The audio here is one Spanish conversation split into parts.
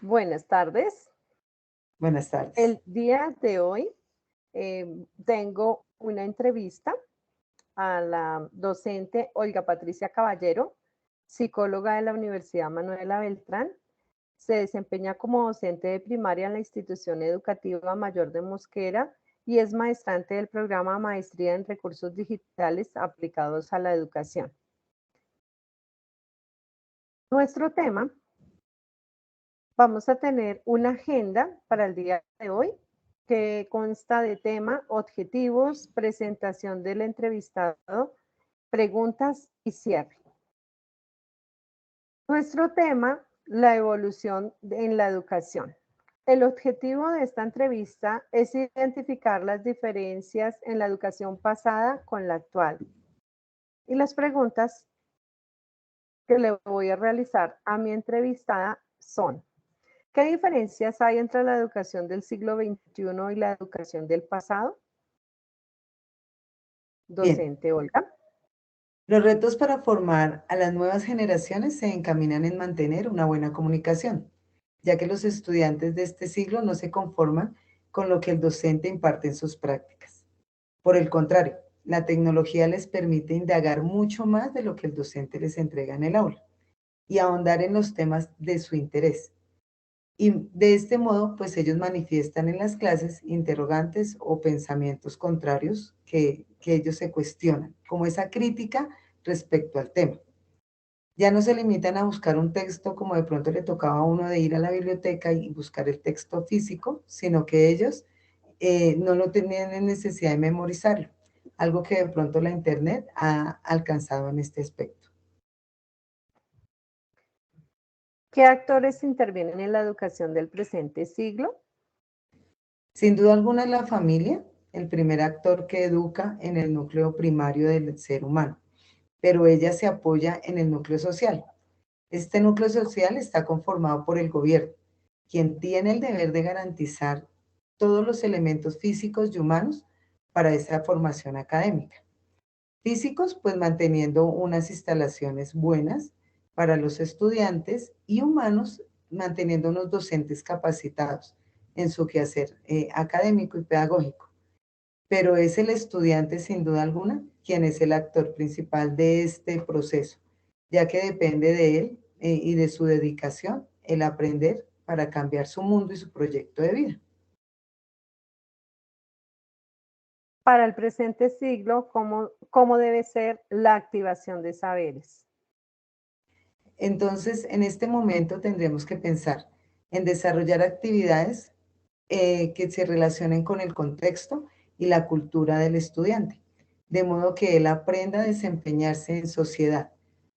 Buenas tardes. Buenas tardes. El día de hoy tengo una entrevista a la docente Olga Patricia Caballero, psicóloga de la Universidad Manuela Beltrán. Se desempeña como docente de primaria en la institución educativa mayor de Mosquera y es maestrante del programa Maestría en Recursos Digitales aplicados a la educación. Nuestro tema, vamos a tener una agenda para el día de hoy que consta de tema, objetivos, presentación del entrevistado, preguntas y cierre. Nuestro tema, la evolución en la educación. El objetivo de esta entrevista es identificar las diferencias en la educación pasada con la actual. Y las preguntas que le voy a realizar a mi entrevistada son: ¿qué diferencias hay entre la educación del siglo XXI y la educación del pasado? Bien, Docente Olga. los retos para formar a las nuevas generaciones se encaminan en mantener una buena comunicación, ya que los estudiantes de este siglo no se conforman con lo que el docente imparte en sus prácticas. Por el contrario, la tecnología les permite indagar mucho más de lo que el docente les entrega en el aula y ahondar en los temas de su interés. Y de este modo, pues ellos manifiestan en las clases interrogantes o pensamientos contrarios que ellos se cuestionan, como esa crítica respecto al tema. Ya no se limitan a buscar un texto como de pronto le tocaba a uno de ir a la biblioteca y buscar el texto físico, sino que ellos no lo tenían en necesidad de memorizarlo, algo que de pronto la Internet ha alcanzado en este aspecto. ¿Qué actores intervienen en la educación del presente siglo? Sin duda alguna es la familia, el primer actor que educa en el núcleo primario del ser humano, pero ella se apoya en el núcleo social. Este núcleo social está conformado por el gobierno, quien tiene el deber de garantizar todos los elementos físicos y humanos para esa formación académica. Físicos, pues manteniendo unas instalaciones buenas para los estudiantes, y humanos, manteniendo unos docentes capacitados en su quehacer académico y pedagógico. Pero es el estudiante, sin duda alguna, quien es el actor principal de este proceso, ya que depende de él y de su dedicación el aprender para cambiar su mundo y su proyecto de vida. Para el presente siglo, ¿cómo debe ser la activación de saberes? Entonces, en este momento tendremos que pensar en desarrollar actividades que se relacionen con el contexto y la cultura del estudiante, de modo que él aprenda a desempeñarse en sociedad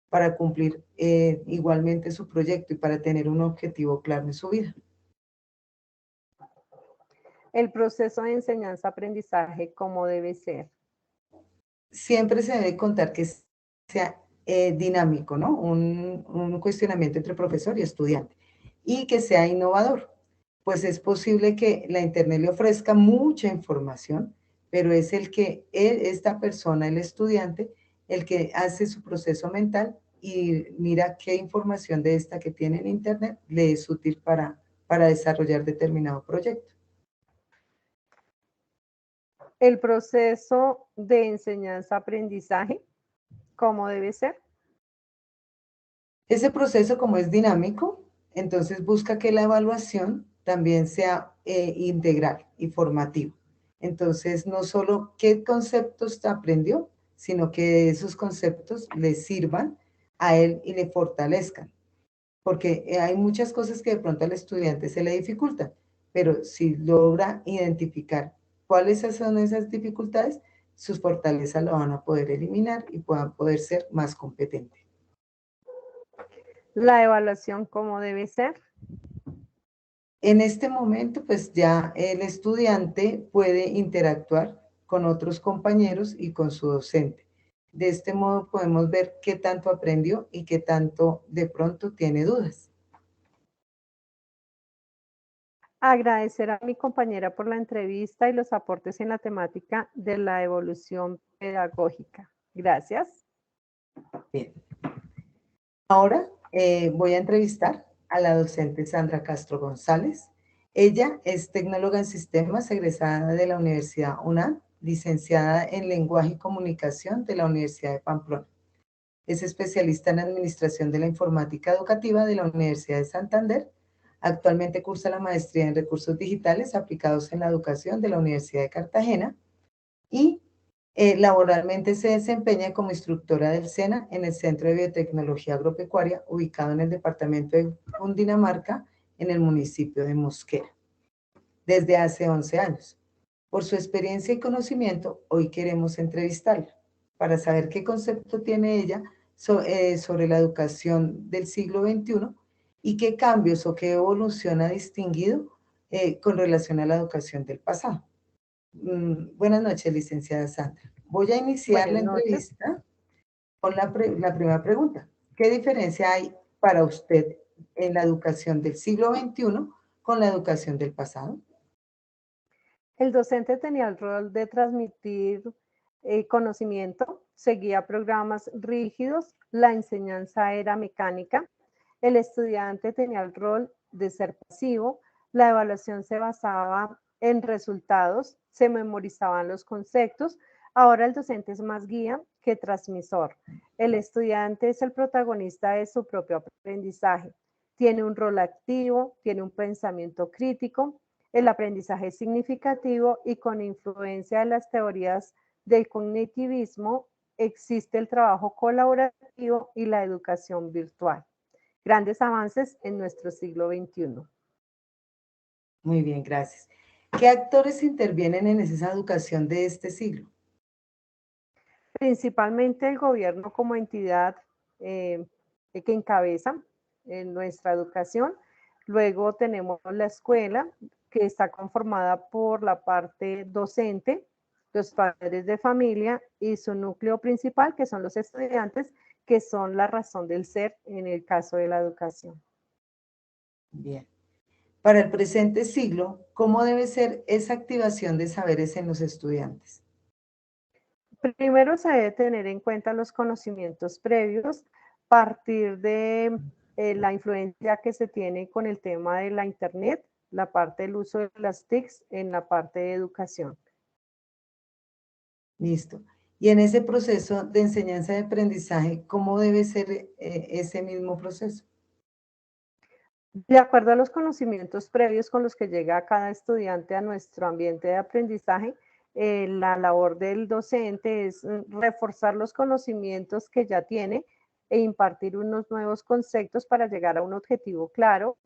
para cumplir igualmente su proyecto y para tener un objetivo claro en su vida. El proceso de enseñanza-aprendizaje, ¿cómo debe ser? Siempre se debe contar que sea dinámico, ¿no? Un cuestionamiento entre profesor y estudiante y que sea innovador, pues es posible que la Internet le ofrezca mucha información, pero es esta persona, el estudiante, el que hace su proceso mental y mira qué información de esta que tiene en Internet le es útil para desarrollar determinado proyecto. El proceso de enseñanza-aprendizaje, ¿cómo debe ser? Ese proceso, como es dinámico, entonces busca que la evaluación también sea integral y formativo. Entonces, no solo qué conceptos aprendió, sino que esos conceptos le sirvan a él y le fortalezcan. Porque hay muchas cosas que de pronto al estudiante se le dificultan, pero si logra identificar cuáles son esas dificultades, sus fortalezas lo van a poder eliminar y puedan poder ser más competentes. La evaluación, ¿cómo debe ser? En este momento, pues ya el estudiante puede interactuar con otros compañeros y con su docente. De este modo podemos ver qué tanto aprendió y qué tanto de pronto tiene dudas. Agradecer a mi compañera por la entrevista y los aportes en la temática de la evolución pedagógica. Gracias. Bien. Ahora voy a entrevistar a la docente Sandra Castro González. Ella es tecnóloga en sistemas, egresada de la Universidad UNAM, licenciada en lenguaje y comunicación de la Universidad de Pamplona. Es especialista en administración de la informática educativa de la Universidad de Santander. Actualmente cursa la maestría en recursos digitales aplicados en la educación de la Universidad de Cartagena y laboralmente se desempeña como instructora del SENA en el Centro de Biotecnología Agropecuaria, ubicado en el departamento de Cundinamarca, en el municipio de Mosquera, desde hace 11 años. Por su experiencia y conocimiento, hoy queremos entrevistarla para saber qué concepto tiene ella sobre la educación del siglo XXI y qué cambios o qué evolución ha distinguido con relación a la educación del pasado. Buenas noches, licenciada Sandra. Voy a iniciar la Buenas noches. entrevista con la primera pregunta. ¿Qué diferencia hay para usted en la educación del siglo XXI con la educación del pasado? El docente tenía el rol de transmitir conocimiento, seguía programas rígidos, la enseñanza era mecánica, el estudiante tenía el rol de ser pasivo, la evaluación se basaba en resultados, se memorizaban los conceptos. Ahora el docente es más guía que transmisor. El estudiante es el protagonista de su propio aprendizaje. Tiene un rol activo, tiene un pensamiento crítico. El aprendizaje es significativo y con influencia de las teorías del cognitivismo existe el trabajo colaborativo y la educación virtual. Grandes avances en nuestro siglo XXI. Muy bien, gracias. ¿Qué actores intervienen en esa educación de este siglo? Principalmente el gobierno como entidad eh, que encabeza nuestra educación. Luego tenemos la escuela, que está conformada por la parte docente, los padres de familia y su núcleo principal, que son los estudiantes, que son la razón del ser en el caso de la educación. Bien. Para el presente siglo, ¿cómo debe ser esa activación de saberes en los estudiantes? Primero se debe tener en cuenta los conocimientos previos, partir de la influencia que se tiene con el tema de la Internet, la parte del uso de las TICs en la parte de educación. Listo. Y en ese proceso de enseñanza y aprendizaje, ¿cómo debe ser ese mismo proceso? De acuerdo a los conocimientos previos con los que llega cada estudiante a nuestro ambiente de aprendizaje, la labor del docente es reforzar los conocimientos que ya tiene e impartir unos nuevos conceptos para llegar a un objetivo claro,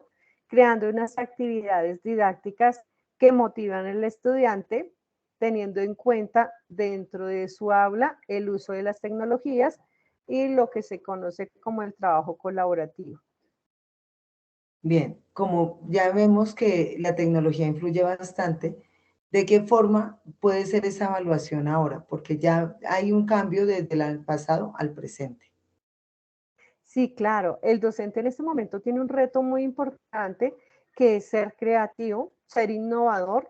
creando unas actividades didácticas que motivan al estudiante, teniendo en cuenta dentro de su aula el uso de las tecnologías y lo que se conoce como el trabajo colaborativo. Bien, como ya vemos que la tecnología influye bastante, ¿de qué forma puede ser esa evaluación ahora? Porque ya hay un cambio desde el pasado al presente. Sí, claro. El docente en este momento tiene un reto muy importante que es ser creativo, ser innovador,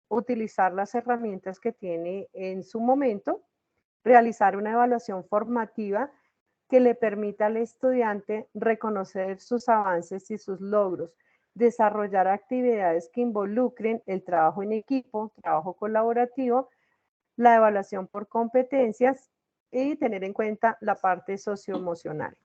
utilizar las herramientas que tiene en su momento, realizar una evaluación formativa que le permita al estudiante reconocer sus avances y sus logros, desarrollar actividades que involucren el trabajo en equipo, trabajo colaborativo, la evaluación por competencias y tener en cuenta la parte socioemocional.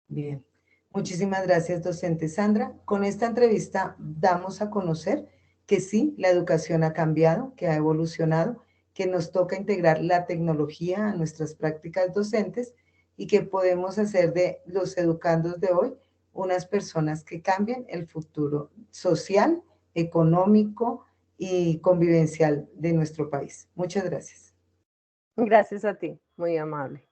Bien, muchísimas gracias, docente Sandra. Con esta entrevista damos a conocer que sí, la educación ha cambiado, que ha evolucionado, que nos toca integrar la tecnología a nuestras prácticas docentes y que podemos hacer de los educandos de hoy unas personas que cambien el futuro social, económico y convivencial de nuestro país. Muchas gracias. Gracias a ti, muy amable.